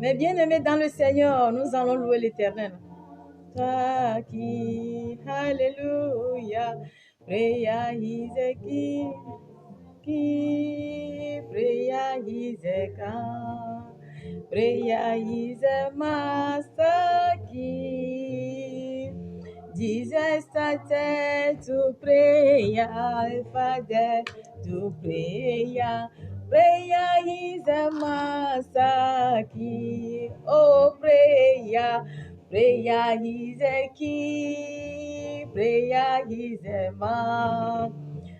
Mais bien aimés dans le Seigneur, nous allons louer l'Éternel. Toi qui, Alléluia, Prayer is a key, prayer is a car, prayer is a master key. Jesus started to prayer, Father to prayer. Prayer is a master key. Oh, prayer. Prayer is a key. Prayer is a man.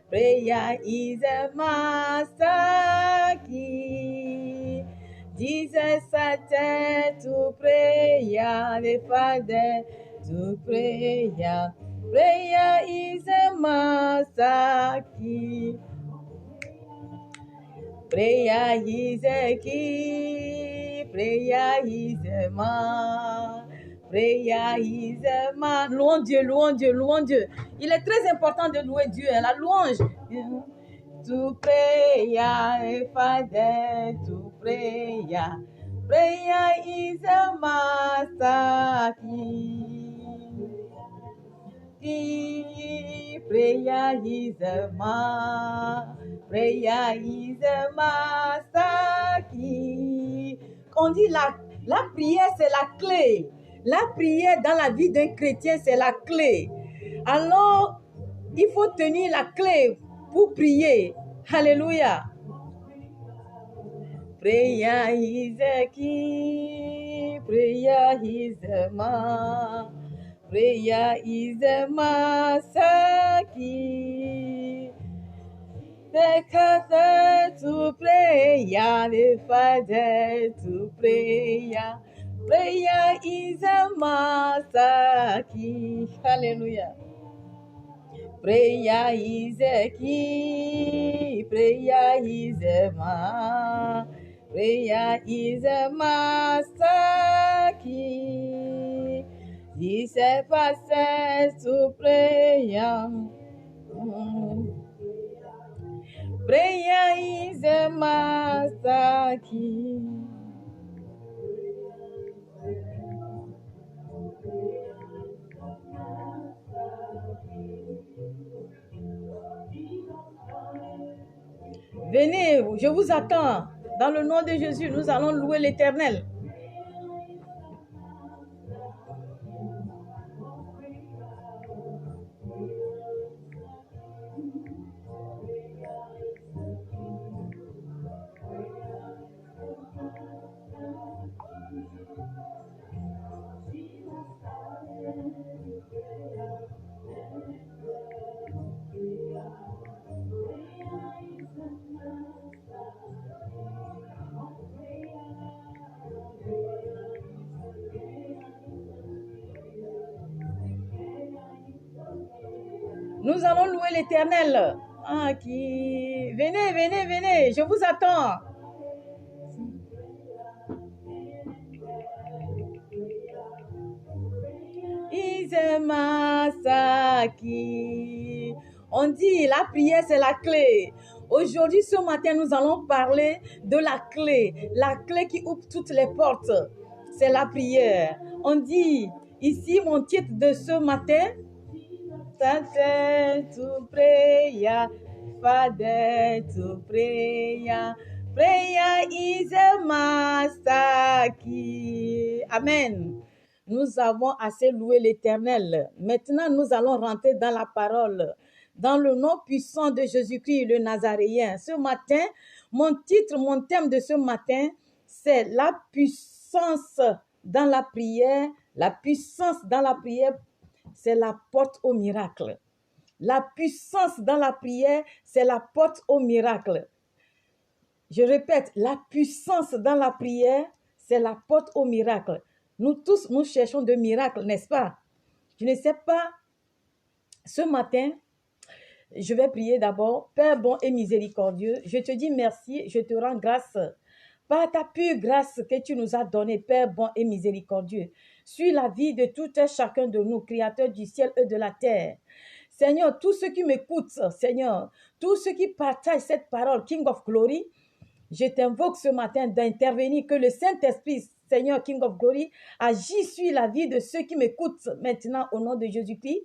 Prayer is a master key. Jesus started to prayer, the Father to prayer. Prayer is a master key. Prayer is a key. Prayer is a man. Prayer is a man. Louons Dieu, louons Dieu, louons Dieu. Il est très important de louer Dieu, hein, la louange. To prayer, Father, to prayer. Prayer is a master key. Prayer is a man. Prayer is a master key. On dit la prière, c'est la clé. La prière dans la vie d'un chrétien, c'est la clé. Alors, il faut tenir la clé pour prier. Alléluia. Prayer is a key. Prayer is a man. Prayer is a master key. Take us to prayer, the Father to prayer. Prayer is a master key. Hallelujah. Prayer is a key. Prayer is a man. Prayer is a master key. This passes to prayer. Prayer is a master key. Venez, je vous attends. Dans le nom de Jésus, nous allons louer l'Éternel. Nous allons louer l'Éternel. Ah, qui... Venez, venez, venez, je vous attends. Isemasaki. On dit la prière c'est la clé. Aujourd'hui, ce matin, nous allons parler de la clé qui ouvre toutes les portes. C'est la prière. On dit ici mon titre de ce matin. Father to prayer, Father to prayer. Prayer is a master key. Amen. Nous avons assez loué l'Éternel. Maintenant, nous allons rentrer dans la parole. Dans le nom puissant de Jésus-Christ, le Nazaréen. Ce matin, mon thème de ce matin, c'est la puissance dans la prière. La puissance dans la prière, c'est la porte au miracle. La puissance dans la prière, c'est la porte au miracle. Je répète, la puissance dans la prière, c'est la porte au miracle. Nous tous, nous cherchons de miracles, n'est-ce pas? Je ne sais pas, ce matin, je vais prier d'abord. Père bon et miséricordieux, je te dis merci, je te rends grâce par ta pure grâce que tu nous as donnée, Père bon et miséricordieux, sur la vie de tout et chacun de nous, créateurs du ciel et de la terre. Seigneur, tous ceux qui m'écoutent, Seigneur, tous ceux qui partagent cette parole, King of Glory, je t'invoque ce matin d'intervenir, que le Saint-Esprit, Seigneur King of Glory, agit sur la vie de ceux qui m'écoutent maintenant au nom de Jésus-Christ.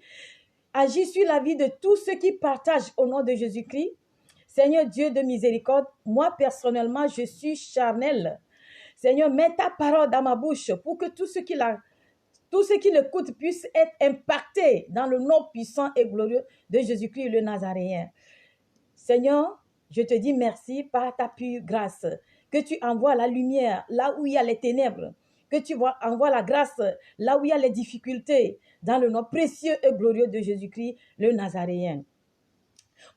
Agis sur la vie de tous ceux qui partagent au nom de Jésus-Christ. Seigneur Dieu de miséricorde, moi personnellement, je suis charnel. Seigneur, mets ta parole dans ma bouche pour que tous ceux qui l'écoutent puissent être impactés dans le nom puissant et glorieux de Jésus-Christ le Nazaréen. Seigneur, je te dis merci par ta pure grâce, que tu envoies la lumière là où il y a les ténèbres, que tu envoies la grâce là où il y a les difficultés, dans le nom précieux et glorieux de Jésus-Christ, le Nazaréen.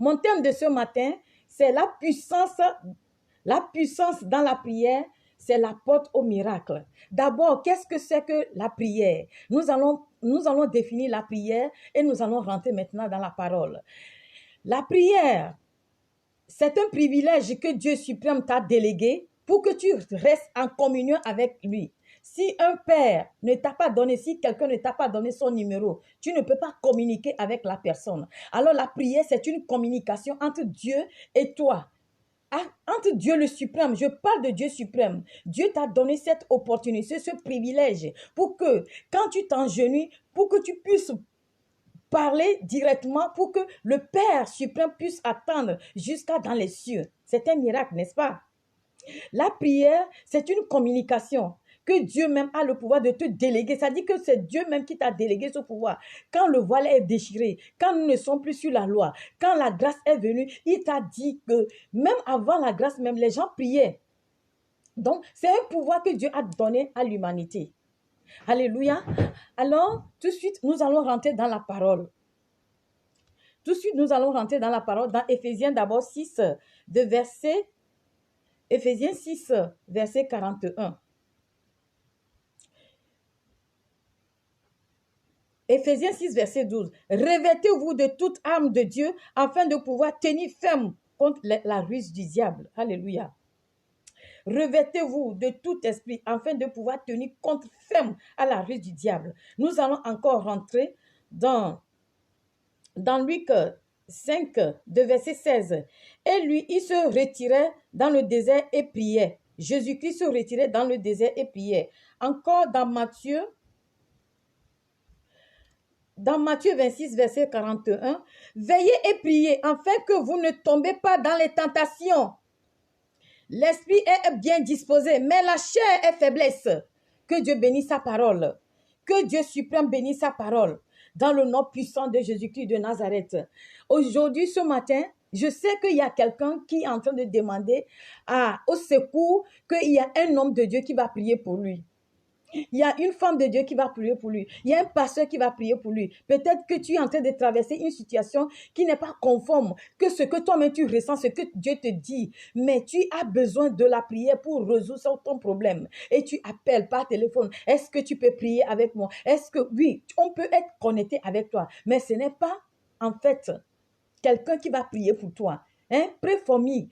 Mon thème de ce matin, c'est la puissance dans la prière, c'est la porte au miracle. D'abord, qu'est-ce que c'est que la prière? Nous allons définir la prière et nous allons rentrer maintenant dans la parole. La prière, c'est un privilège que Dieu suprême t'a délégué pour que tu restes en communion avec lui. Si un père ne t'a pas donné, si quelqu'un ne t'a pas donné son numéro, tu ne peux pas communiquer avec la personne. Alors la prière, c'est une communication entre Dieu et toi. Entre Dieu le suprême, je parle de Dieu suprême. Dieu t'a donné cette opportunité, ce privilège pour que quand tu t'engenouilles, pour que tu puisses parler directement, pour que le Père suprême puisse attendre jusqu'à dans les cieux. C'est un miracle, n'est-ce pas? La prière, c'est une communication que Dieu même a le pouvoir de te déléguer. Ça dit que c'est Dieu même qui t'a délégué ce pouvoir. Quand le voile est déchiré, quand nous ne sommes plus sur la loi, quand la grâce est venue, il t'a dit que même avant la grâce, même les gens priaient. Donc, c'est un pouvoir que Dieu a donné à l'humanité. Alléluia. Alors, tout de suite, nous allons rentrer dans la parole. Tout de suite, nous allons rentrer dans la parole, dans Éphésiens d'abord 6, de verset Éphésiens 6, verset 41. Éphésiens 6, verset 12. Revêtez-vous de toute arme de Dieu afin de pouvoir tenir ferme contre la ruse du diable. Alléluia. Revêtez-vous de tout esprit afin de pouvoir tenir contre ferme à la ruse du diable. Nous allons encore rentrer dans Luc 5, de verset 16. Et lui, il se retirait dans le désert et priait. Jésus-Christ se retirait dans le désert et priait. Encore dans Matthieu 26, verset 41, veillez et priez afin que vous ne tombez pas dans les tentations. L'esprit est bien disposé, mais la chair est faiblesse. Que Dieu bénisse sa parole. Que Dieu suprême bénisse sa parole. Dans le nom puissant de Jésus-Christ de Nazareth. Aujourd'hui, ce matin, je sais qu'il y a quelqu'un qui est en train de demander au secours qu'il y a un homme de Dieu qui va prier pour lui. Il y a une femme de Dieu qui va prier pour lui. Il y a un pasteur qui va prier pour lui. Peut-être que tu es en train de traverser une situation qui n'est pas conforme, que ce que toi-même tu ressens, ce que Dieu te dit. Mais tu as besoin de la prière pour résoudre ton problème. Et tu appelles par téléphone. Est-ce que tu peux prier avec moi? Est-ce que, oui, on peut être connecté avec toi. Mais ce n'est pas, en fait, quelqu'un qui va prier pour toi. Prie for me.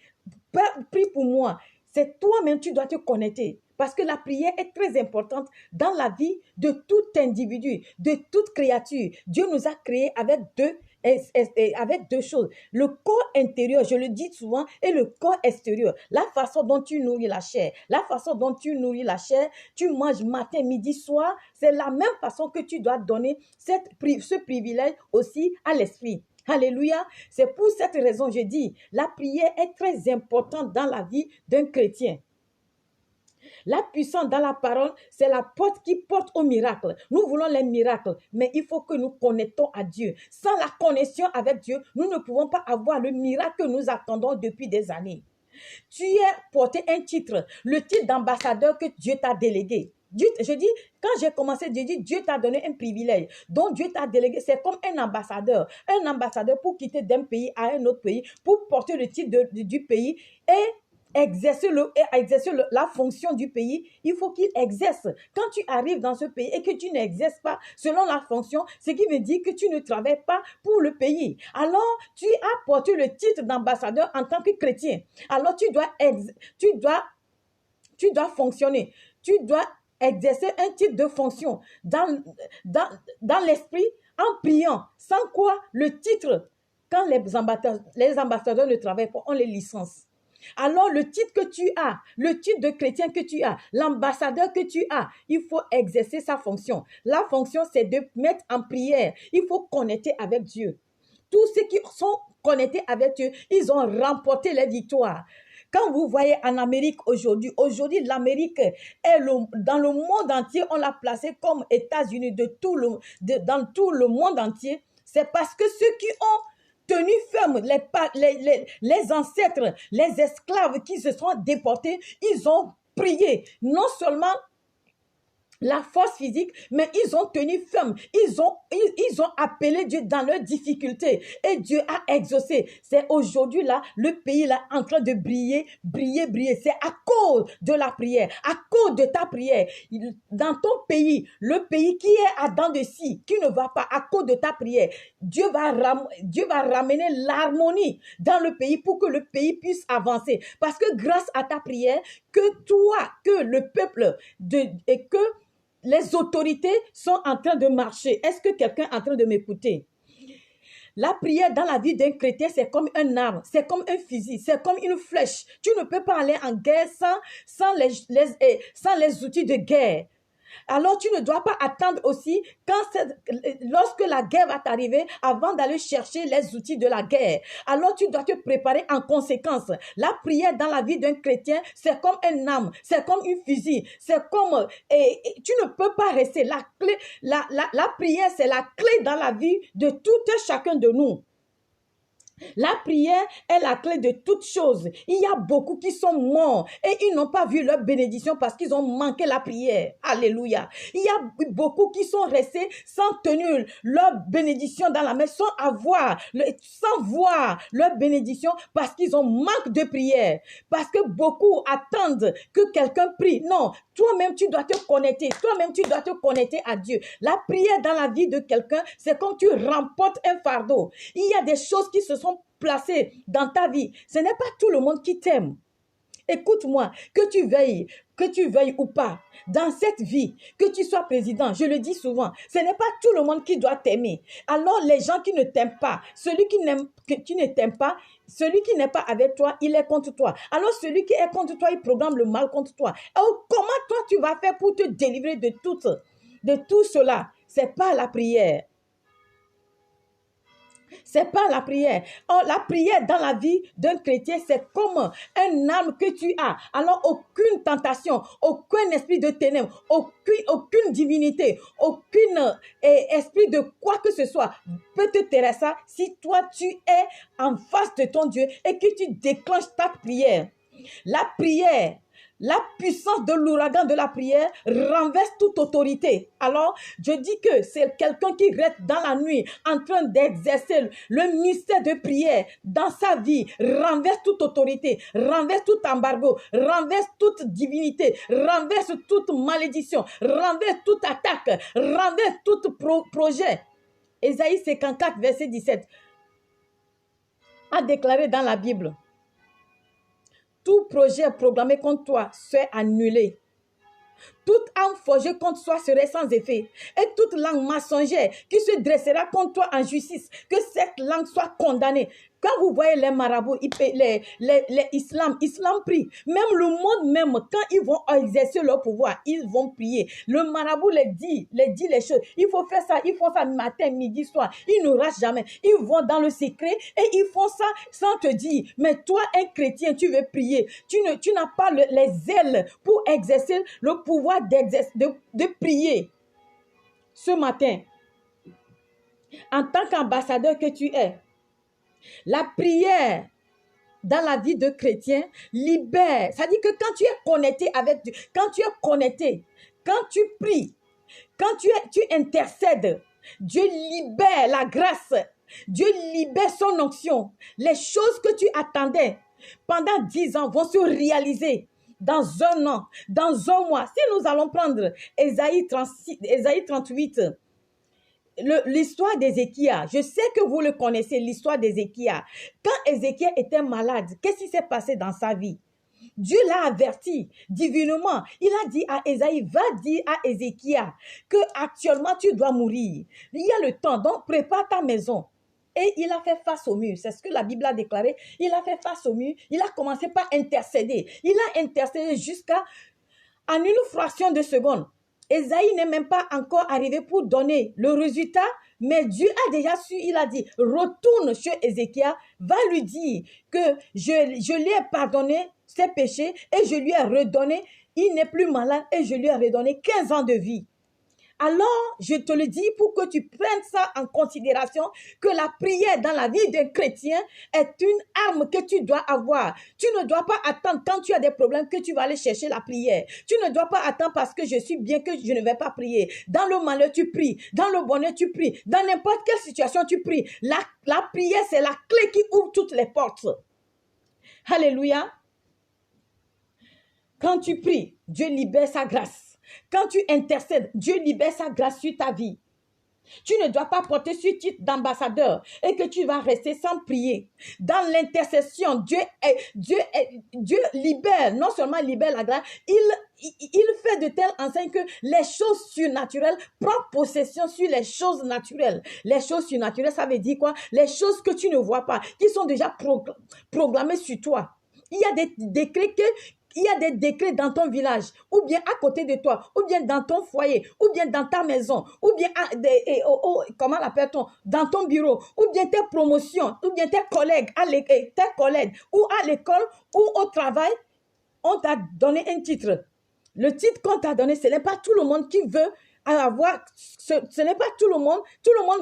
Prie pour moi. C'est toi-même, tu dois te connecter. Parce que la prière est très importante dans la vie de tout individu, de toute créature. Dieu nous a créés avec deux choses. Le corps intérieur, je le dis souvent, et le corps extérieur. La façon dont tu nourris la chair. La façon dont tu nourris la chair, tu manges matin, midi, soir. C'est la même façon que tu dois donner ce privilège aussi à l'esprit. Alléluia. C'est pour cette raison, je dis, la prière est très importante dans la vie d'un chrétien. La puissance dans la parole, c'est la porte qui porte au miracle. Nous voulons les miracles, mais il faut que nous connectons à Dieu. Sans la connexion avec Dieu, nous ne pouvons pas avoir le miracle que nous attendons depuis des années. Tu as porté un titre, le titre d'ambassadeur que Dieu t'a délégué. Je dis, quand j'ai commencé, j'ai dit, Dieu t'a donné un privilège. Donc, Dieu t'a délégué. C'est comme un ambassadeur. Un ambassadeur pour quitter d'un pays à un autre pays, pour porter le titre du pays et exercer la fonction du pays. Il faut qu'il exerce. Quand tu arrives dans ce pays et que tu n'exerces pas selon la fonction, ce qui veut dire que tu ne travailles pas pour le pays. Alors, tu as porté le titre d'ambassadeur en tant que chrétien. Alors, tu dois fonctionner. Tu dois exercer un titre de fonction dans l'esprit en priant. Sans quoi, le titre, quand les ambassadeurs ne travaillent pas, on les licence. Alors le titre que tu as, le titre de chrétien que tu as, l'ambassadeur que tu as, il faut exercer sa fonction. La fonction, c'est de mettre en prière. Il faut connecter avec Dieu. Tous ceux qui sont connectés avec Dieu, ils ont remporté les victoires. Quand vous voyez en Amérique aujourd'hui, l'Amérique est dans le monde entier, on l'a placé comme États-Unis dans tout le monde entier. C'est parce que ceux qui ont tenu ferme, les ancêtres, les esclaves qui se sont déportés, ils ont prié. Non seulement la force physique, mais ils ont tenu ferme. Ils ont appelé Dieu dans leurs difficultés. Et Dieu a exaucé. C'est aujourd'hui là, le pays là en train de briller. C'est à cause de la prière, à cause de ta prière. Dans ton pays, le pays qui est à dents de scie, qui ne va pas à cause de ta prière, Dieu va ramener l'harmonie dans le pays pour que le pays puisse avancer. Parce que grâce à ta prière, que toi, que le peuple et que les autorités sont en train de marcher. Est-ce que quelqu'un est en train de m'écouter? La prière dans la vie d'un chrétien, c'est comme un arme, c'est comme un fusil, c'est comme une flèche. Tu ne peux pas aller en guerre sans les outils de guerre. Alors, tu ne dois pas attendre aussi lorsque la guerre va t'arriver avant d'aller chercher les outils de la guerre. Alors, tu dois te préparer en conséquence. La prière dans la vie d'un chrétien, c'est comme un arme, c'est comme une fusil, c'est comme... tu ne peux pas rester. La prière, c'est la clé dans la vie de tout et chacun de nous. La prière est la clé de toutes choses. Il y a beaucoup qui sont morts et ils n'ont pas vu leur bénédiction parce qu'ils ont manqué la prière. Alléluia. Il y a beaucoup qui sont restés sans tenir leur bénédiction dans la main, sans voir leur bénédiction parce qu'ils ont manque de prière. Parce que beaucoup attendent que quelqu'un prie. Non, toi-même tu dois te connecter. Toi-même tu dois te connecter à Dieu. La prière dans la vie de quelqu'un, c'est comme tu remportes un fardeau. Il y a des choses qui se sont placées dans ta vie. Ce n'est pas tout le monde qui t'aime. Écoute-moi, que tu veuilles ou pas, dans cette vie, que tu sois président, je le dis souvent, ce n'est pas tout le monde qui doit t'aimer. Alors les gens qui ne t'aiment pas, celui qui ne t'aime pas, celui qui n'est pas avec toi, il est contre toi. Alors celui qui est contre toi, il programme le mal contre toi. Alors comment toi tu vas faire pour te délivrer de tout cela? C'est pas la prière. C'est pas la prière. Oh, la prière dans la vie d'un chrétien, c'est comme un arme que tu as. Alors, aucune tentation, aucun esprit de ténèbres, aucune divinité, aucun esprit de quoi que ce soit peut te terrasser si toi, tu es en face de ton Dieu et que tu déclenches ta prière. La prière, la puissance de l'ouragan de la prière renverse toute autorité. Alors, je dis que c'est quelqu'un qui reste dans la nuit en train d'exercer le mystère de prière dans sa vie, renverse toute autorité, renverse tout embargo, renverse toute divinité, renverse toute malédiction, renverse toute attaque, renverse tout projet. Ésaïe 54, verset 17 a déclaré dans la Bible: tout projet programmé contre toi serait annulé. Toute âme forgée contre toi serait sans effet. Et toute langue mensongère qui se dressera contre toi en justice, que cette langue soit condamnée. Quand vous voyez les marabouts, islam prie. Même le monde, quand ils vont exercer leur pouvoir, ils vont prier. Le marabout les dit les choses. Il faut faire ça, ils font ça matin, midi, soir. Ils ne rachent jamais. Ils vont dans le secret et ils font ça sans te dire. Mais toi, un chrétien, tu veux prier. Tu n'as pas les ailes pour exercer le pouvoir de prier. Ce matin, en tant qu'ambassadeur que tu es, la prière dans la vie de chrétien libère. Ça dit que quand tu es connecté avec Dieu, quand tu es connecté, quand tu pries, quand tu intercèdes, Dieu libère la grâce. Dieu libère son onction. Les choses que tu attendais pendant 10 ans vont se réaliser dans un an, dans un mois. Si nous allons prendre Ésaïe 38, l'histoire d'Ézéchias, je sais que vous le connaissez, l'histoire d'Ézéchias. Quand Ézéchias était malade, qu'est-ce qui s'est passé dans sa vie? Dieu l'a averti divinement. Il a dit à Ésaïe, va dire à Ézéchias que actuellement tu dois mourir. Il y a le temps, donc prépare ta maison. et il a fait face au mur. C'est ce que la Bible a déclaré. Il a fait face au mur. Il a commencé par intercéder. Il a intercédé jusqu'à en une fraction de seconde. Esaïe n'est même pas encore arrivé pour donner le résultat, mais Dieu a déjà su, il a dit, retourne chez Ézéchias, va lui dire que je lui ai pardonné ses péchés et je lui ai redonné, il n'est plus malade et je lui ai redonné 15 ans de vie. Alors, je te le dis pour que tu prennes ça en considération, que la prière dans la vie d'un chrétien est une arme que tu dois avoir. Tu ne dois pas attendre quand tu as des problèmes que tu vas aller chercher la prière. Tu ne dois pas attendre parce que je suis bien que je ne vais pas prier. Dans le malheur, tu pries. Dans le bonheur, tu pries. Dans n'importe quelle situation, tu pries. La prière, c'est la clé qui ouvre toutes les portes. Alléluia. Quand tu pries, Dieu libère sa grâce. Quand tu intercèdes, Dieu libère sa grâce sur ta vie. Tu ne dois pas porter ce titre d'ambassadeur et que tu vas rester sans prier. Dans l'intercession, Dieu libère, non seulement libère la grâce, il fait de telle enseigne que les choses surnaturelles prennent possession sur les choses naturelles. Les choses surnaturelles, ça veut dire quoi? Les choses que tu ne vois pas, qui sont déjà programmées sur toi. Il y a des décrets il y a des décrets dans ton village, ou bien à côté de toi, ou bien dans ton foyer, ou bien dans ta maison, ou bien, comment l'appelle-t-on, dans ton bureau, ou bien tes promotions, ou bien tes collègues, ou à l'école, ou au travail, on t'a donné un titre. Le titre qu'on t'a donné, ce n'est pas tout le monde qui veut avoir, ce n'est pas tout le monde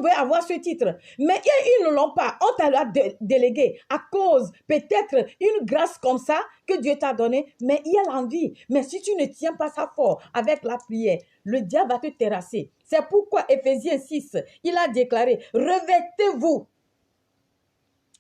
veut avoir ce titre, mais ils ne l'ont pas, on t'a délégué à cause peut-être une grâce comme ça que Dieu t'a donné, mais il y a l'envie, mais si tu ne tiens pas ça fort avec la prière, le diable va te terrasser. C'est pourquoi Éphésiens 6, il a déclaré, revêtez-vous.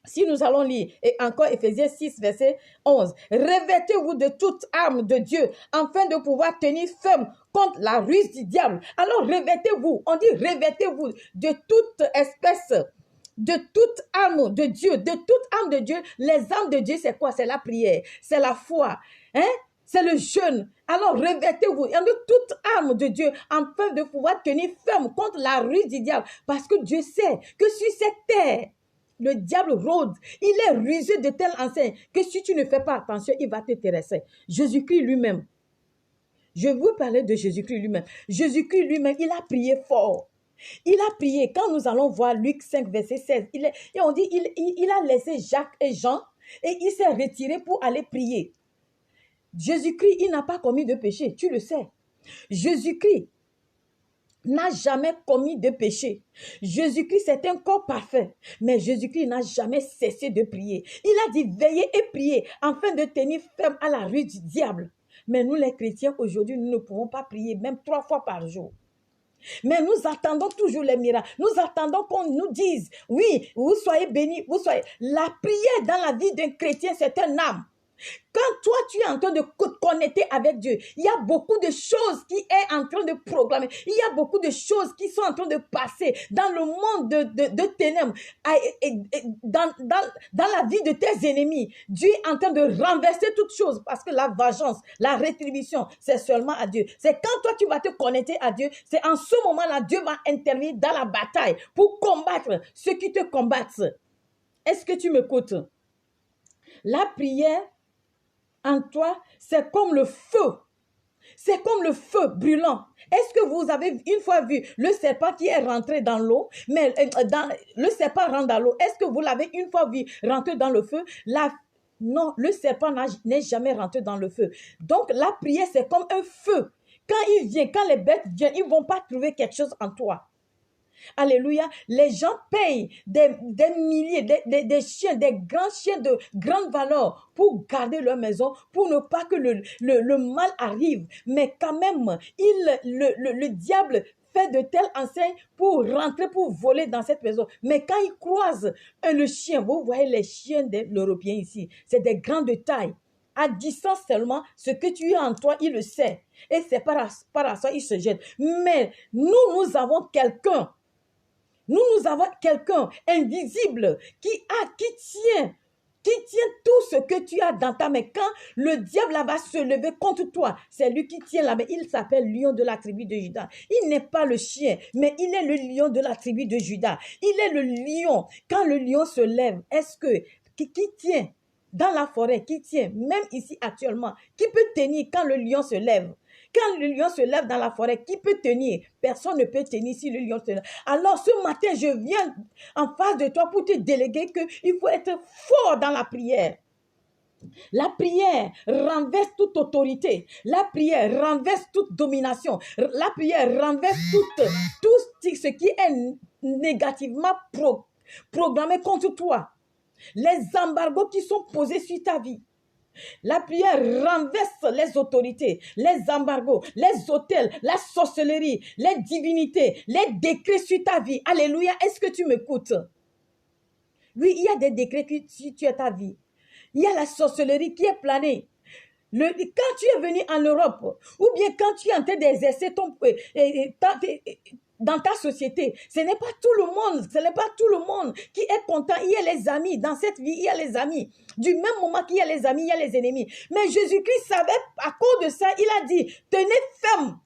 Si nous allons lire, et encore Éphésiens 6, verset 11, revêtez-vous de toute arme de Dieu, afin de pouvoir tenir ferme contre la ruse du diable. Alors revêtez-vous, on dit revêtez-vous de toute espèce, de toute arme de Dieu, de toute arme de Dieu. Les armes de Dieu, c'est quoi? C'est la prière, c'est la foi, hein? C'est le jeûne. Alors revêtez-vous de toute arme de Dieu, afin de pouvoir tenir ferme contre la ruse du diable. Parce que Dieu sait que sur cette terre, le diable rôde, il est rusé de telle enseigne que si tu ne fais pas attention, il va te terrasser. Jésus-Christ lui-même, je vous parlais de Jésus-Christ lui-même. Jésus-Christ lui-même, il a prié fort. Il a prié. Quand nous allons voir Luc 5, verset 16, on dit il a laissé Jacques et Jean et il s'est retiré pour aller prier. Jésus-Christ, il n'a pas commis de péché, tu le sais. Jésus-Christ n'a jamais commis de péché. Jésus-Christ, c'est un corps parfait. Mais Jésus-Christ n'a jamais cessé de prier. Il a dit, veillez et priez, afin de tenir ferme à la ruse du diable. Mais nous, les chrétiens, aujourd'hui, nous ne pouvons pas prier, même 3 fois par jour. Mais nous attendons toujours les miracles. Nous attendons qu'on nous dise, oui, vous soyez bénis, vous soyez. La prière dans la vie d'un chrétien, c'est un âme. Quand toi, tu es en train de connecter avec Dieu, il y a beaucoup de choses qui est en train de programmer. Il y a beaucoup de choses qui sont en train de passer dans le monde de ténèbres, dans la vie de tes ennemis. Dieu est en train de renverser toutes choses parce que la vengeance, la rétribution, c'est seulement à Dieu. C'est quand toi, tu vas te connecter à Dieu, c'est en ce moment-là, Dieu va intervenir dans la bataille pour combattre ceux qui te combattent. Est-ce que tu m'écoutes? La prière en toi, c'est comme le feu. C'est comme le feu brûlant. Est-ce que vous avez une fois vu le serpent qui est rentré dans l'eau, mais le serpent rentre dans l'eau. Est-ce que vous l'avez une fois vu rentrer dans le feu? Non, le serpent n'est jamais rentré dans le feu. Donc, la prière, c'est comme un feu. Quand il vient, quand les bêtes viennent, ils ne vont pas trouver quelque chose en toi. Alléluia. Les gens payent des milliers, des chiens, des grands chiens de grande valeur pour garder leur maison, pour ne pas que le mal arrive. Mais quand même, le diable fait de telles enseignes pour rentrer, pour voler dans cette maison. Mais quand il croise le chien, vous voyez les chiens de l'Européen ici, c'est des grands de taille. À distance seulement, ce que tu as en toi, il le sait. Et c'est par ça, il se jette. Mais nous avons quelqu'un. Nous avons quelqu'un invisible qui tient qui tient tout ce que tu as dans ta main. Quand le diable va se lever contre toi, c'est lui qui tient la main. Il s'appelle lion de la tribu de Juda. Il n'est pas le chien, mais il est le lion de la tribu de Juda. Il est le lion. Quand le lion se lève, est-ce que qui tient dans la forêt, qui tient, même ici actuellement, qui peut tenir quand le lion se lève? Quand le lion se lève dans la forêt, qui peut tenir? Personne ne peut tenir si le lion se lève. Alors ce matin, je viens en face de toi pour te déléguer qu'il faut être fort dans la prière. La prière renverse toute autorité. La prière renverse toute domination. La prière renverse tout ce qui est négativement programmé contre toi. Les embargos qui sont posés sur ta vie. La prière renverse les autorités, les embargos, les autels, la sorcellerie, les divinités, les décrets sur ta vie. Alléluia, est-ce que tu m'écoutes? Oui, il y a des décrets sur ta vie. Il y a la sorcellerie qui est planée. Quand tu es venu en Europe, ou bien quand tu es en train d'exercer dans ta société, ce n'est pas tout le monde qui est content. Il y a les amis, dans cette vie, il y a les amis. Du même moment qu'il y a les amis, il y a les ennemis. Mais Jésus-Christ savait, à cause de ça, il a dit, tenez ferme,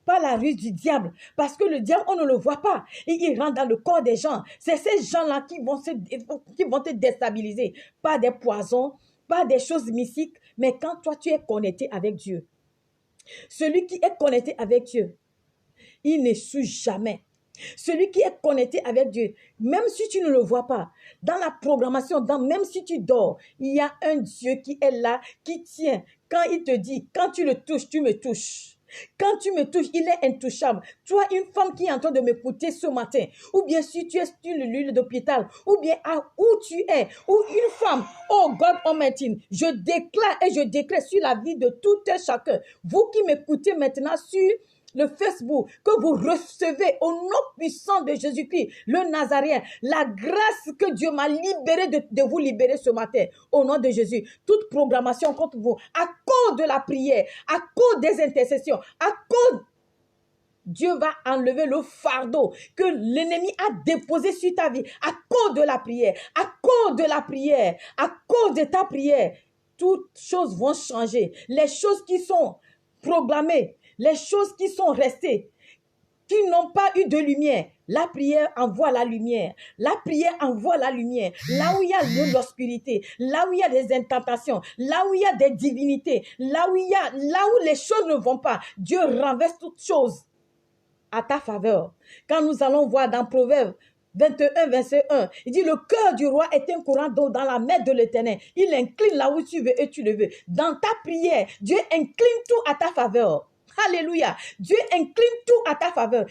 pas la ruse du diable. Parce que le diable, on ne le voit pas. Et il rentre dans le corps des gens. C'est ces gens-là qui vont te déstabiliser. Pas des poisons, pas des choses mystiques, mais quand toi, tu es connecté avec Dieu. Celui qui est connecté avec Dieu, il n'échoue jamais. Celui qui est connecté avec Dieu, même si tu ne le vois pas, dans la programmation, même si tu dors, il y a un Dieu qui est là, qui tient. Quand il te dit, quand tu le touches, tu me touches. Quand tu me touches, il est intouchable. Toi, une femme qui est en train de m'écouter ce matin, ou bien si tu es sur le lit d'hôpital, ou bien où tu es, ou une femme, oh God Almighty, je déclare et je décrète sur la vie de tout et chacun. Vous qui m'écoutez maintenant sur le Facebook, que vous recevez au nom puissant de Jésus-Christ, le Nazaréen, la grâce que Dieu m'a libéré de vous libérer ce matin, au nom de Jésus. Toute programmation contre vous, à cause de la prière, à cause des intercessions, à cause, Dieu va enlever le fardeau que l'ennemi a déposé sur ta vie, à cause de la prière, à cause de la prière, à cause de ta prière. Toutes choses vont changer. Les choses qui sont programmées, les choses qui sont restées, qui n'ont pas eu de lumière, la prière envoie la lumière. La prière envoie la lumière. Là où il y a de l'obscurité, là où il y a des incantations, là où il y a des divinités, là où les choses ne vont pas, Dieu renverse toutes choses à ta faveur. Quand nous allons voir dans Proverbes 21, verset 1, il dit, le cœur du roi est un courant d'eau dans la main de l'Éternel. Il incline là où tu veux et tu le veux. Dans ta prière, Dieu incline tout à ta faveur. Alléluia. Dieu incline tout à ta faveur.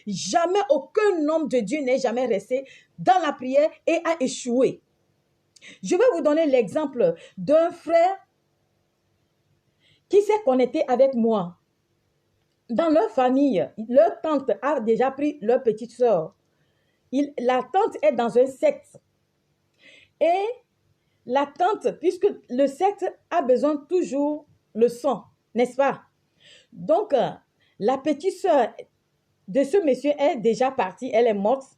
Jamais aucun homme de Dieu n'est jamais resté dans la prière et a échoué. Je vais vous donner l'exemple d'un frère qui s'est connecté avec moi. Dans leur famille, leur tante a déjà pris leur petite soeur. La tante est dans un secte. Et la tante, puisque le secte a besoin toujours le sang, n'est-ce pas? Donc, la petite soeur de ce monsieur est déjà partie, elle est morte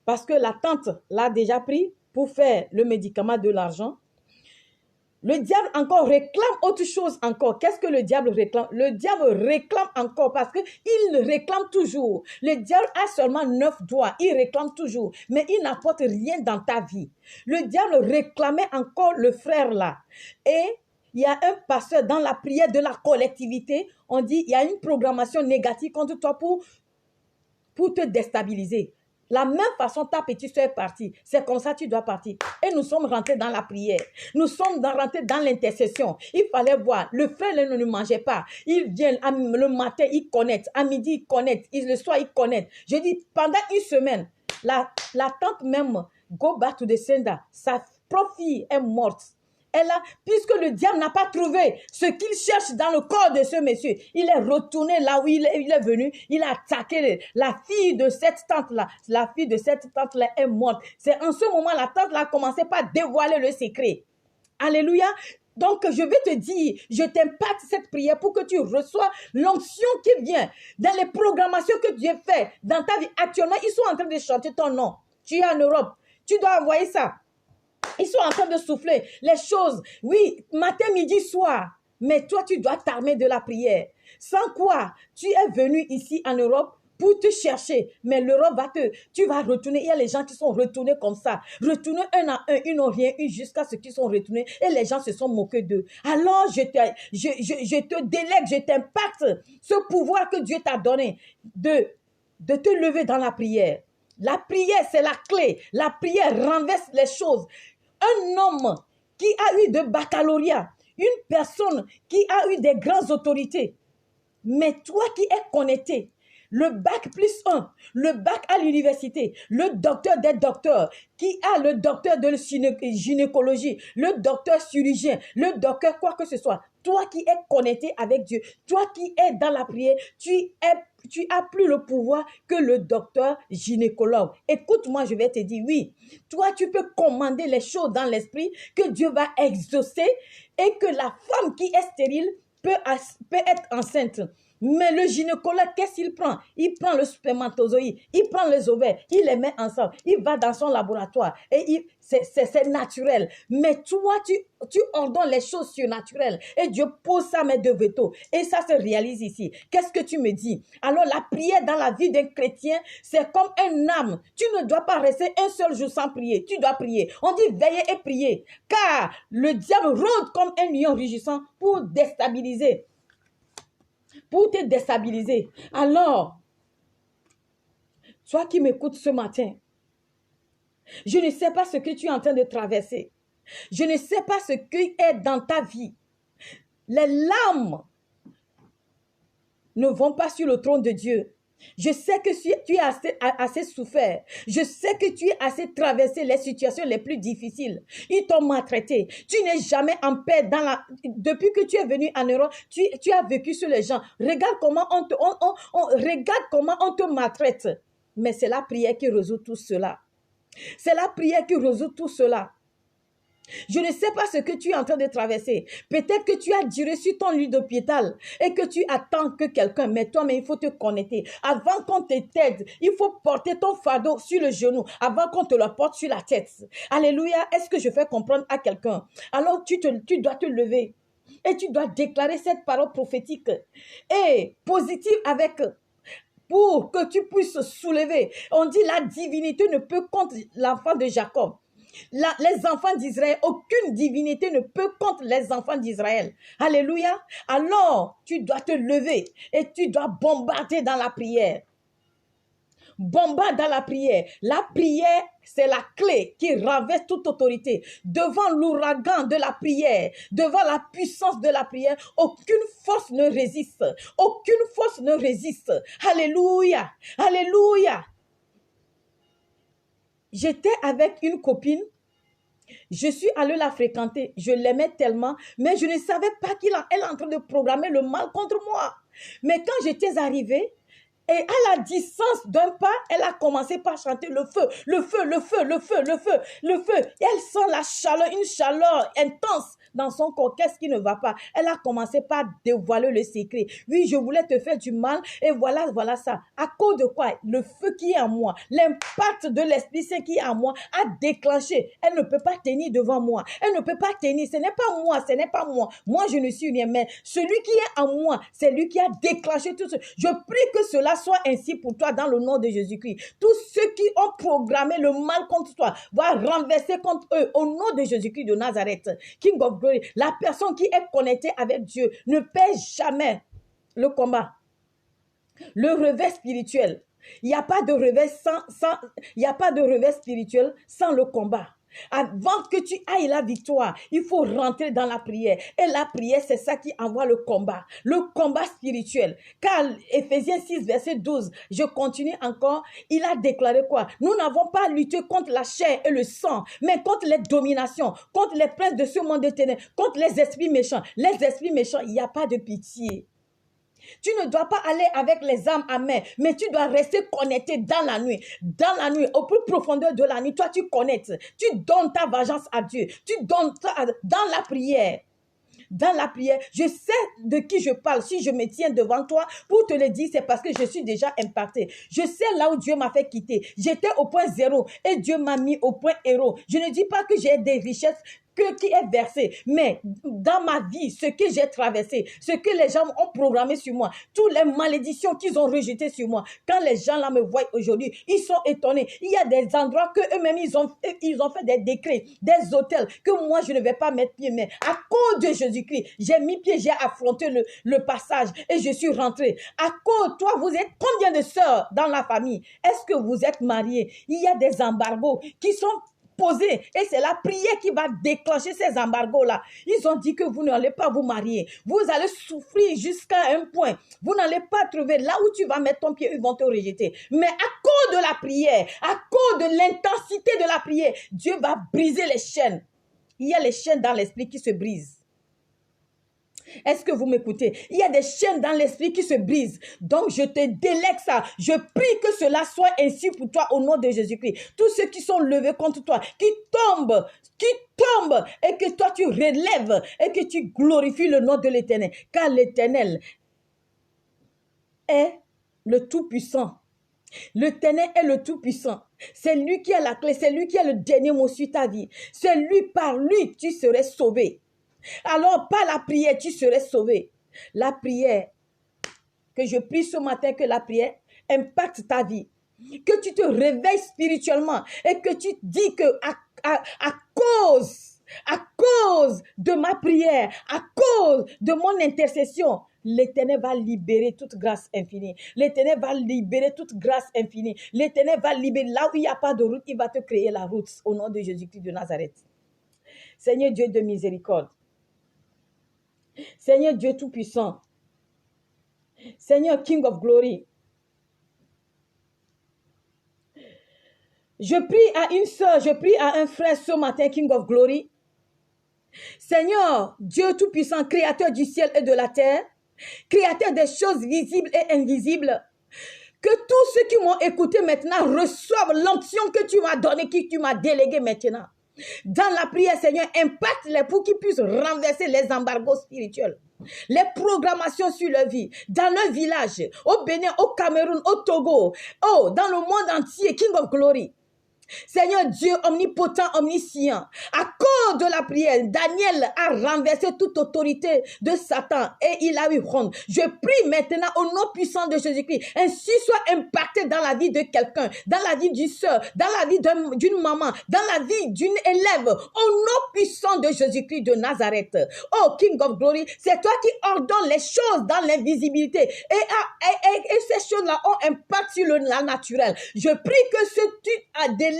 parce que la tante l'a déjà pris pour faire le médicament de l'argent. Le diable encore réclame autre chose encore. Qu'est-ce que le diable réclame? Le diable réclame encore parce qu'il réclame toujours. Le diable a seulement 9 doigts. Il réclame toujours. Mais il n'apporte rien dans ta vie. Le diable réclamait encore le frère là. Et il y a un pasteur dans la prière de la collectivité. On dit il y a une programmation négative contre toi pour te déstabiliser. La même façon, ta petite soeur est partie. C'est comme ça que tu dois partir. Et nous sommes rentrés dans la prière. Nous sommes rentrés dans l'intercession. Il fallait voir. Le frère ne mangeait pas. Il vient le matin, il connecte. À midi, il connecte. Le soir, il connecte. Je dis, pendant une semaine, la tante même, go back to the sender, sa propre fille est morte. Puisque le diable n'a pas trouvé ce qu'il cherche dans le corps de ce monsieur, il est retourné là où il est venu, il a attaqué la fille de cette tante-là. La fille de cette tante-là est morte. C'est en ce moment, la tante-là a commencé par dévoiler le secret. Alléluia. Donc, je vais te dire, je t'impacte cette prière pour que tu reçois l'onction qui vient dans les programmations que Dieu fait dans ta vie. Actuellement, ils sont en train de chanter ton nom. Tu es en Europe. Tu dois envoyer ça. Ils sont en train de souffler les choses. Oui, matin, midi, soir. Mais toi, tu dois t'armer de la prière. Sans quoi, tu es venu ici en Europe pour te chercher. Mais l'Europe tu vas retourner. Il y a les gens qui sont retournés comme ça. Retournés un à un. Ils n'ont rien eu jusqu'à ce qu'ils sont retournés. Et les gens se sont moqués d'eux. Alors, je te délègue, je t'impacte ce pouvoir que Dieu t'a donné de te lever dans la prière. La prière, c'est la clé. La prière renverse les choses. Un homme qui a eu de baccalauréat, une personne qui a eu des grandes autorités, mais toi qui es connecté, le bac +1, le bac à l'université, le docteur des docteurs, qui a le docteur de gynécologie, le docteur chirurgien, le docteur quoi que ce soit, toi qui es connecté avec Dieu, toi qui es dans la prière, tu as plus le pouvoir que le docteur gynécologue. Écoute-moi, je vais te dire, oui, toi tu peux commander les choses dans l'esprit que Dieu va exaucer et que la femme qui est stérile peut être enceinte. Mais le gynécologue, qu'est-ce qu'il prend? Il prend le spermatozoïde, il prend les ovaires, il les met ensemble, il va dans son laboratoire et c'est naturel. Mais toi, tu ordonnes les choses surnaturelles et Dieu pose sa main de veto et ça se réalise ici. Qu'est-ce que tu me dis? Alors la prière dans la vie d'un chrétien, c'est comme un âme. Tu ne dois pas rester un seul jour sans prier. Tu dois prier. On dit veiller et prier. Car le diable rôde comme un lion rugissant pour déstabiliser. Pour te déstabiliser. Alors, toi qui m'écoutes ce matin, je ne sais pas ce que tu es en train de traverser. Je ne sais pas ce qui est dans ta vie. Les larmes ne vont pas sur le trône de Dieu. Je sais que tu as assez souffert. Je sais que tu as assez traversé les situations les plus difficiles. Ils t'ont maltraité. Tu n'es jamais en paix depuis que tu es venu en Europe. Tu as vécu sur les gens. Regarde comment regarde comment on te maltraite. Mais c'est la prière qui résout tout cela. C'est la prière qui résout tout cela. Je ne sais pas ce que tu es en train de traverser. Peut-être que tu as duré sur ton lit d'hôpital et que tu attends que quelqu'un, mais toi-même, il faut te connecter. Avant qu'on t'aide, il faut porter ton fardeau sur le genou avant qu'on te le porte sur la tête. Alléluia. Est-ce que je fais comprendre à quelqu'un? Alors, tu dois te lever et tu dois déclarer cette parole prophétique et positive pour que tu puisses soulever. On dit la divinité ne peut contre l'enfant de Jacob. Les enfants d'Israël, aucune divinité ne peut contre les enfants d'Israël. Alléluia. Alors, tu dois te lever et tu dois bombarder dans la prière. Bombarde dans la prière. La prière, c'est la clé qui renverse toute autorité. Devant l'ouragan de la prière, devant la puissance de la prière, aucune force ne résiste. Aucune force ne résiste. Alléluia. Alléluia. J'étais avec une copine, je suis allée la fréquenter, je l'aimais tellement, mais je ne savais pas qu'elle est en train de programmer le mal contre moi. Mais quand j'étais arrivée, et à la distance d'un pas, elle a commencé par chanter le feu, le feu, le feu, le feu, le feu, le feu. Et elle sent la chaleur, une chaleur intense dans son corps. Qu'est-ce qui ne va pas? Elle a commencé par dévoiler le secret. Oui, je voulais te faire du mal et voilà ça. À cause de quoi? Le feu qui est en moi, l'impact de l'Esprit Saint qui est en moi a déclenché. Elle ne peut pas tenir devant moi. Elle ne peut pas tenir. Ce n'est pas moi, ce n'est pas moi. Moi, je ne suis rien. Mais celui qui est en moi, c'est lui qui a déclenché tout ce. Je prie que cela soit ainsi pour toi dans le nom de Jésus-Christ. Tous ceux qui ont programmé le mal contre toi vont renverser contre eux au nom de Jésus-Christ de Nazareth. King of Glory, la personne qui est connectée avec Dieu ne perd jamais le combat. Le revers spirituel. Il n'y a pas de revers il n'y a pas de revers spirituel sans le combat. Avant que tu ailles la victoire, il faut rentrer dans la prière. Et la prière, c'est ça qui envoie le combat spirituel. Car Éphésiens 6, verset 12, je continue encore, il a déclaré quoi? Nous n'avons pas lutté contre la chair et le sang, mais contre les dominations, contre les princes de ce monde de ténèbres, contre les esprits méchants. Les esprits méchants, il n'y a pas de pitié. Tu ne dois pas aller avec les âmes amères, mais tu dois rester connecté dans la nuit. Dans la nuit, au plus profondeur de la nuit, toi tu connectes. Tu donnes ta vengeance à Dieu. Tu donnes dans la prière. dans la prière, je sais de qui je parle. Si je me tiens devant toi pour te le dire, c'est parce que je suis déjà impacté. Je sais là où Dieu m'a fait quitter. J'étais au point zéro et Dieu m'a mis au point héros. Je ne dis pas que j'ai des richesses qui est versé. Mais dans ma vie, ce que j'ai traversé, ce que les gens ont programmé sur moi, toutes les malédictions qu'ils ont rejetées sur moi, quand les gens là me voient aujourd'hui, ils sont étonnés. Il y a des endroits que eux-mêmes, ils ont fait des décrets, des hôtels que moi, je ne vais pas mettre pied. Mais à cause de Jésus-Christ, j'ai mis pied, j'ai affronté le passage et je suis rentré. À cause, toi, vous êtes combien de sœurs dans la famille? Est-ce que vous êtes mariés? Il y a des embargos qui sont posé et c'est la prière qui va déclencher ces embargos-là. Ils ont dit que vous n'allez pas vous marier. Vous allez souffrir jusqu'à un point. Vous n'allez pas trouver là où tu vas mettre ton pied, ils vont te rejeter. Mais à cause de la prière, à cause de l'intensité de la prière, Dieu va briser les chaînes. Il y a les chaînes dans l'esprit qui se brisent. Est-ce que vous m'écoutez? Il y a des chaînes dans l'esprit qui se brisent. Donc, je te délègue ça. Je prie que cela soit ainsi pour toi au nom de Jésus-Christ. Tous ceux qui sont levés contre toi, qui tombent, et que toi tu relèves et que tu glorifies le nom de l'Éternel. Car l'Éternel est le Tout-Puissant. L'Éternel est le Tout-Puissant. C'est lui qui a la clé. C'est lui qui a le dernier mot sur ta vie. C'est lui, par lui, tu serais sauvé. Alors, par la prière, tu serais sauvé. La prière, que je prie ce matin, que la prière impacte ta vie. Que tu te réveilles spirituellement et que tu dis que à cause de ma prière, à cause de mon intercession, l'Éternel va libérer toute grâce infinie. L'Éternel va libérer toute grâce infinie. L'Éternel va libérer là où il n'y a pas de route, il va te créer la route au nom de Jésus-Christ de Nazareth. Seigneur Dieu de miséricorde. Seigneur Dieu Tout-Puissant, Seigneur King of Glory, je prie à une soeur, je prie à un frère ce matin, King of Glory. Seigneur Dieu Tout-Puissant, Créateur du ciel et de la terre, Créateur des choses visibles et invisibles, que tous ceux qui m'ont écouté maintenant reçoivent l'onction que tu m'as donnée, que tu m'as déléguée maintenant. Dans la prière, Seigneur, impacte-les pour qu'ils puissent renverser les embargos spirituels, les programmations sur leur vie, dans leur village, au Bénin, au Cameroun, au Togo, dans le monde entier, King of Glory. Seigneur Dieu omnipotent, omniscient, à cause de la prière, Daniel a renversé toute autorité de Satan et il a eu honte. Je prie maintenant au nom puissant de Jésus-Christ, ainsi soit impacté dans la vie de quelqu'un, dans la vie d'une soeur, dans la vie d'une maman, dans la vie d'une élève, au nom puissant de Jésus-Christ de Nazareth. Oh King of Glory, c'est toi qui ordonnes les choses dans l'invisibilité et ces choses-là ont impact sur le naturel. Je prie que ce tu as délègue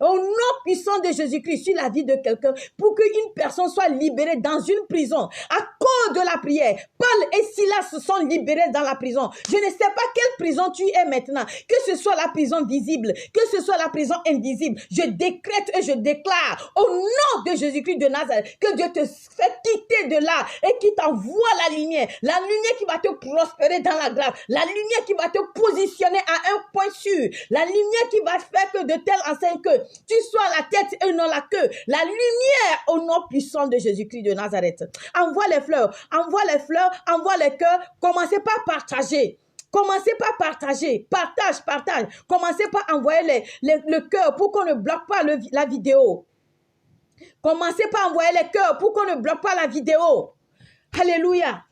au nom puissant de Jésus-Christ sur la vie de quelqu'un pour qu'une personne soit libérée dans une prison à cause de la prière. Paul et Silas se sont libérés dans la prison. Je ne sais pas quelle prison tu es maintenant, que ce soit la prison visible, que ce soit la prison invisible. Je décrète et je déclare au nom de Jésus-Christ de Nazareth que Dieu te fait quitter de là et qui t'envoie la lumière qui va te prospérer dans la grâce, la lumière qui va te positionner à un point sûr, la lumière qui va faire que de telle enseigne que tu sois la tête et non la queue, la lumière au nom puissant de Jésus-Christ de Nazareth. Envoie les fleurs, envoie les cœurs. Commencez par partager. Commencez par partager. Partage. Commencez par envoyer le cœur pour qu'on ne bloque pas la vidéo. Commencez par envoyer les cœurs pour qu'on ne bloque pas la vidéo. Alléluia.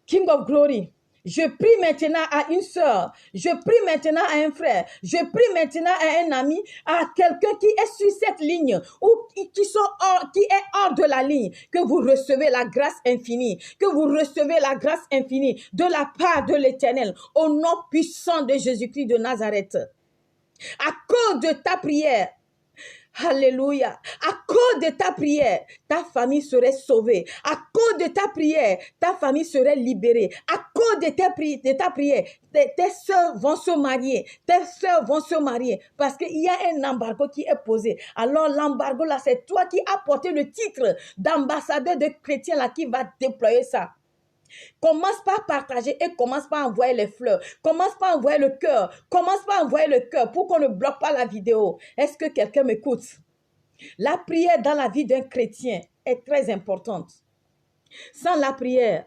King of Glory. Je prie maintenant à une soeur, je prie maintenant à un frère, je prie maintenant à un ami, à quelqu'un qui est sur cette ligne ou qui est hors de la ligne, que vous recevez la grâce infinie, que vous recevez la grâce infinie de la part de l'Éternel, au nom puissant de Jésus-Christ de Nazareth. À cause de ta prière, alléluia. À cause de ta prière, ta famille serait sauvée. À cause de ta prière, ta famille serait libérée. À cause de ta prière, tes soeurs vont se marier. Tes soeurs vont se marier. Parce qu'il y a un embargo qui est posé. Alors l'embargo là, c'est toi qui as porté le titre d'ambassadeur de chrétien là qui va déployer ça. Commence par partager et commence par envoyer les fleurs. Commence par envoyer le cœur. Commence par envoyer le cœur pour qu'on ne bloque pas la vidéo. Est-ce que quelqu'un m'écoute? La prière dans la vie d'un chrétien est très importante. Sans la prière,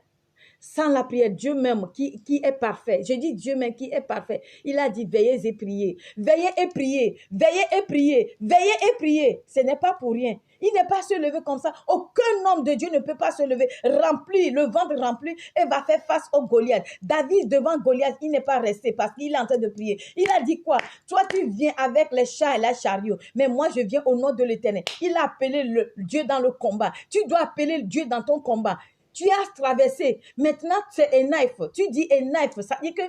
Dieu même qui est parfait. Je dis Dieu même qui est parfait. Il a dit veillez et priez. Veillez et priez. Veillez et priez. Veillez et priez. Ce n'est pas pour rien. Il n'est pas se lever comme ça. Aucun homme de Dieu ne peut pas se lever rempli, le ventre rempli et va faire face au Goliath. David devant Goliath, il n'est pas resté parce qu'il est en train de prier. Il a dit quoi? Toi tu viens avec les chars et les chariots, mais moi je viens au nom de l'Éternel. Il a appelé le Dieu dans le combat. Tu dois appeler Dieu dans ton combat. Tu as traversé. Maintenant, c'est un knife. Tu dis un knife. Ça dit que,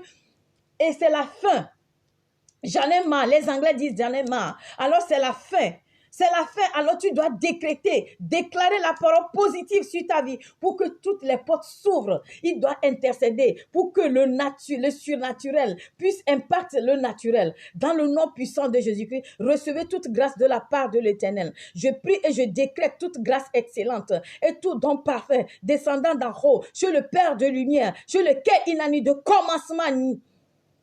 et c'est la fin. J'en ai marre. Les Anglais disent j'en ai marre. Alors, c'est la fin. C'est la fin. Alors, tu dois décréter, déclarer la parole positive sur ta vie pour que toutes les portes s'ouvrent. Il doit intercéder pour que le surnaturel puisse impacter le naturel. Dans le nom puissant de Jésus-Christ, recevez toute grâce de la part de l'Éternel. Je prie et je décrète toute grâce excellente et tout don parfait descendant d'en haut sur le Père de lumière, sur lequel il n'a ni de commencement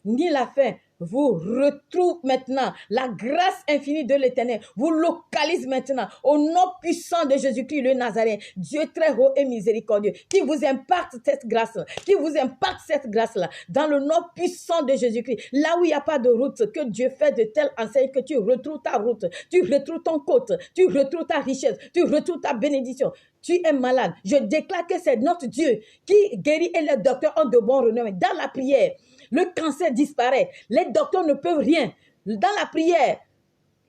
ni la fin. Vous retrouve maintenant la grâce infinie de l'Éternel. Vous localise maintenant au nom puissant de Jésus-Christ le Nazaréen, Dieu très haut et miséricordieux, qui vous impacte cette grâce-là, dans le nom puissant de Jésus-Christ. Là où il n'y a pas de route, que Dieu fait de telle enseigne que tu retrouves ta route, tu retrouves ton côte, tu retrouves ta richesse, tu retrouves ta bénédiction. Tu es malade. Je déclare que c'est notre Dieu qui guérit et les docteurs ont de bons renommés. Dans la prière, le cancer disparaît. Les docteurs ne peuvent rien. Dans la prière,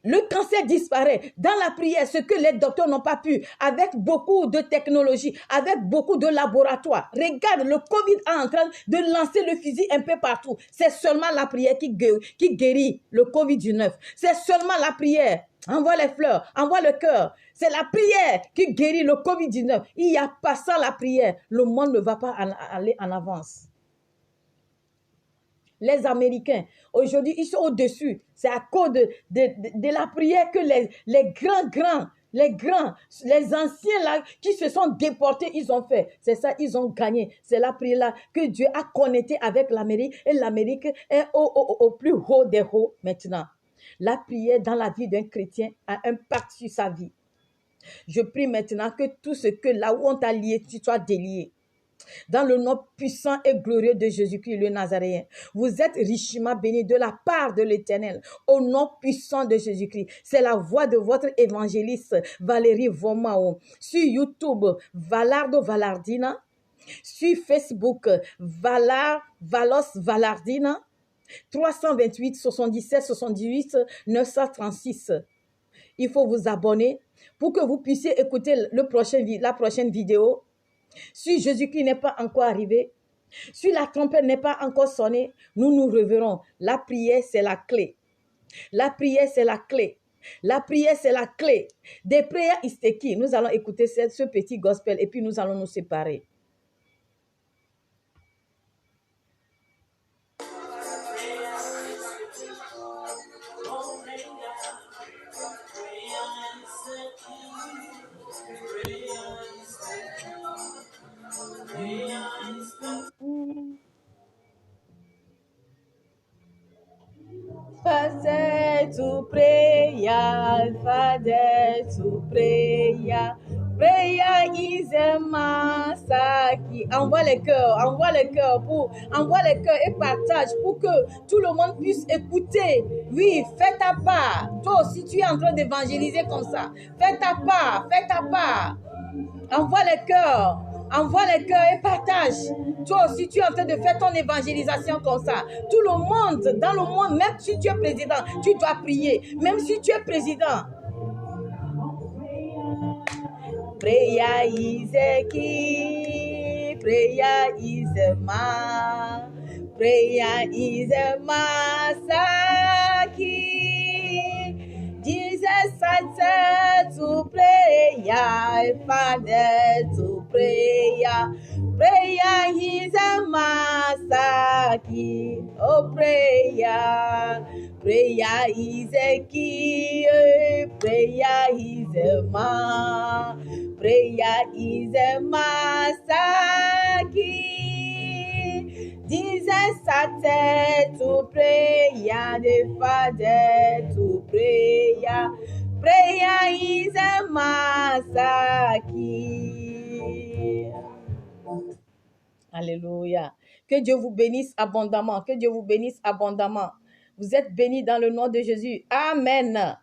le cancer disparaît. Dans la prière, ce que les docteurs n'ont pas pu, avec beaucoup de technologie, avec beaucoup de laboratoires. Regarde, le Covid est en train de lancer le fusil un peu partout. C'est seulement la prière qui guérit le Covid-19. C'est seulement la prière. Envoie les fleurs, envoie le cœur. C'est la prière qui guérit le Covid-19. Il n'y a pas ça la prière. Le monde ne va pas aller en avance. Les Américains, aujourd'hui, ils sont au-dessus. C'est à cause de la prière que les anciens là, qui se sont déportés, ils ont fait. C'est ça, ils ont gagné. C'est la prière là que Dieu a connecté avec l'Amérique. Et l'Amérique est au plus haut des hauts maintenant. La prière dans la vie d'un chrétien a un impact sur sa vie. Je prie maintenant que tout ce que là où on t'a lié, tu sois délié. Dans le nom puissant et glorieux de Jésus-Christ le Nazaréen, vous êtes richement bénis de la part de l'Éternel. Au nom puissant de Jésus-Christ, c'est la voix de votre évangéliste Valérie Vomao. Sur YouTube, Valardo Valardina. Sur Facebook, Valos Valardina. 328 77 78 936. Il faut vous abonner pour que vous puissiez écouter la prochaine vidéo. Si Jésus-Christ n'est pas encore arrivé, si la trompette n'est pas encore sonnée, nous reverrons. La prière, c'est la clé. La prière, c'est la clé. La prière, c'est la clé. Des prières hystétiques. Nous allons écouter ce petit gospel et puis nous allons nous séparer. Father to prayer, Father to prayer. Prayer is a master qui envoie les cœurs et partage pour que tout le monde puisse écouter. Oui, fais ta part. Toi aussi, tu es en train d'évangéliser comme ça. Fais ta part. Envoie les cœurs et partage. Toi aussi, tu es en train de faire ton évangélisation comme ça. Tout le monde, dans le monde, même si tu es président, tu dois prier. Même si tu es président. Prayer is a key. Prayer is a man. Prayer is a master key. Jesus said to prayer, Father to prayer. Prayer is a master key. Oh, prayer. Prayer is a key. Prayer is a man. Prayer is a master key. Jesus started to prayer, the Father to prayer. Prayer is a master key. Alléluia. Que Dieu vous bénisse abondamment. Que Dieu vous bénisse abondamment. Vous êtes bénis dans le nom de Jésus. Amen.